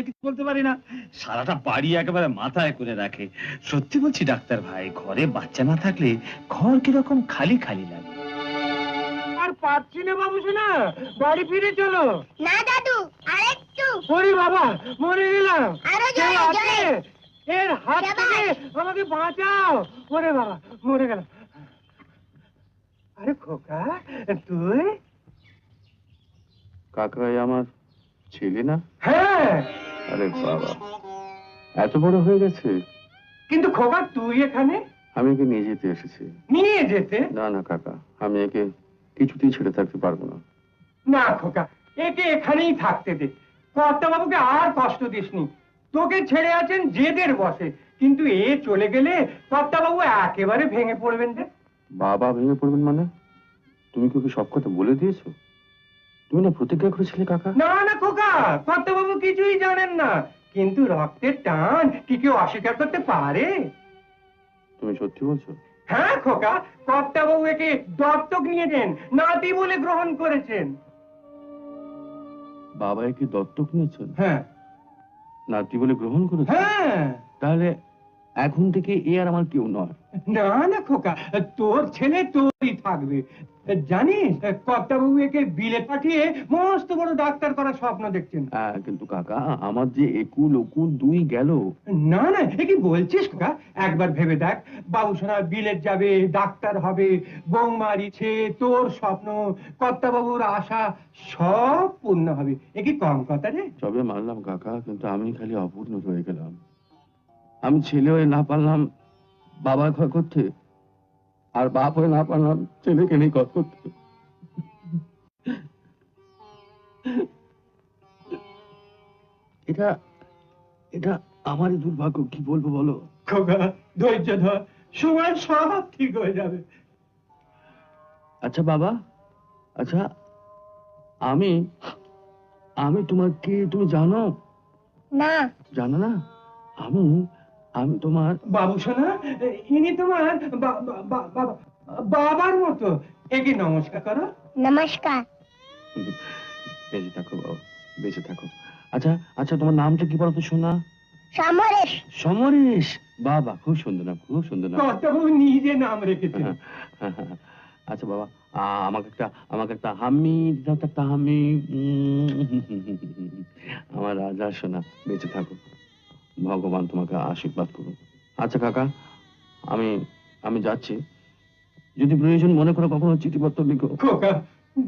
কিছু বলতে পারি না, সারাটা বাড়ি একেবারে মাথায় করে রাখে। সত্যি বলছি ডাক্তার ভাই, ঘরে বাচ্চা না থাকলে ঘর কিরকম খালি খালি লাগে। আর পাচ্ছি না বাবু শোনা, বাড়ি ফিরে চলো। না দাদু, আরেকটু। ওরে বাবা, মরে গেলাম। আরো কেউ জোরে, আছে? জোরে। এর হাত থেকে আমাকে বাঁচাও। ওরে বাবা, মরে গেলাম। আরে খোকা, তুই? কাকাই আমার ছেলে না? হ্যাঁ, আরে বাবা, এত বড় হয়ে গেছে। কিন্তু খোকা তুই এখানে? আমি একে নিয়ে যেতে এসেছি। নিয়ে যেতে? না না কাকা, আমি একে কিছুতেই ছেড়ে থাকতে পারবো না। না খোকা, একে এখানেই থাকতে দে। কর্তা বাবুকে আর কষ্ট দিসনি। তোকে ছেড়ে আছেন জেদের বসে, কিন্তু এ চলে গেলে কর্তা বাবু একেবারে ভেঙে পড়বেন রে। বাবা ভেঙে পড়বেন মানে? তুমি কি ওকে সব কথা বলে দিয়েছো? তুমি না প্রতিজ্ঞা করেছিলে কাকা? না না খোকা, কর্তা বাবু কিছুই জানেন না, কিন্তু রক্তের টান কি কেউ অস্বীকার করতে পারে? তুমি সত্যি বলছো? হ্যাঁ খোকা, কর্তা বাবু একে দত্তক নিয়েছেন, নাতি বলে গ্রহণ করেছেন। বাবা একে দত্তক নিয়েছেন? হ্যাঁ নাতি বলে গ্রহণ করেছেন? হ্যাঁ। তাহলে এখন থেকে এ আর আমার কেউ নয়। না না খোকা, তোর ছেলে তোরই থাকবে। জানিস কর্তাবাবু একে বিলে পাঠিয়ে মস্ত বড় ডাক্তার করার স্বপ্ন দেখছেন। হ্যাঁ, কিন্তু কাকা আমার যে একুল ওকুল দুই গেল। না না, এ কি বলছিস খোকা? একবার ভেবে দেখ, বাবুসোনা বিলেত যাবে, ডাক্তার হবে, বৌমার ইচ্ছে, তোর স্বপ্ন, কর্তাবাবুর আশা সব পূর্ণ হবে। এ কি কম কথা রে? সবে মানলাম কাকা, কিন্তু আমি খালি অপূর্ণ রয়ে গেলাম। আমি ছেলে হয়ে না পারলাম বাবার ঘর করতে, আর বাপ হয়ে না পারলাম ছেলেকে নিয়ে ঘর করতে। এটা এটা আমারই দুর্ভাগ্য, কি বলবো বলো? খোকা ধৈর্য ধর, সময় সব ঠিক হয়ে যাবে। আচ্ছা বাবা, আচ্ছা আমি আমি তোমার কি তুমি জানো? না। জানো না? আমি আমি তোমার বাবুসোনা, ইনি তোমার বাবার মতো। একে নমস্কার করো। নমস্কার। বেঁচে থাকো বাবা, বেঁচে থাকো। আচ্ছা আচ্ছা, তোমার নামটা কি বলো তো শোনা? সমরেশ। সমরেশ। বাবা, খুব সুন্দর নাম, খুব সুন্দর নাম। কর্তাবাবু নিজে নাম রেখেছেন। আচ্ছা বাবা, আমাকে একটা হামি দাও তো, একটা হামি। আমার রাজা সোনা, বেঁচে থাকো, ভগবান তোমাকে আশীর্বাদ করুন। আচ্ছা কাকা, আমি আমি যাচ্ছি। যদি প্রয়োজন মনে করো কখনো চিঠিপত্র লিখো। খোকা,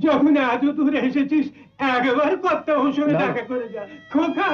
যখন এত দূরে এসেছিস একবার কর্তাবাবুর সঙ্গে না। দেখা করে যা খোকা।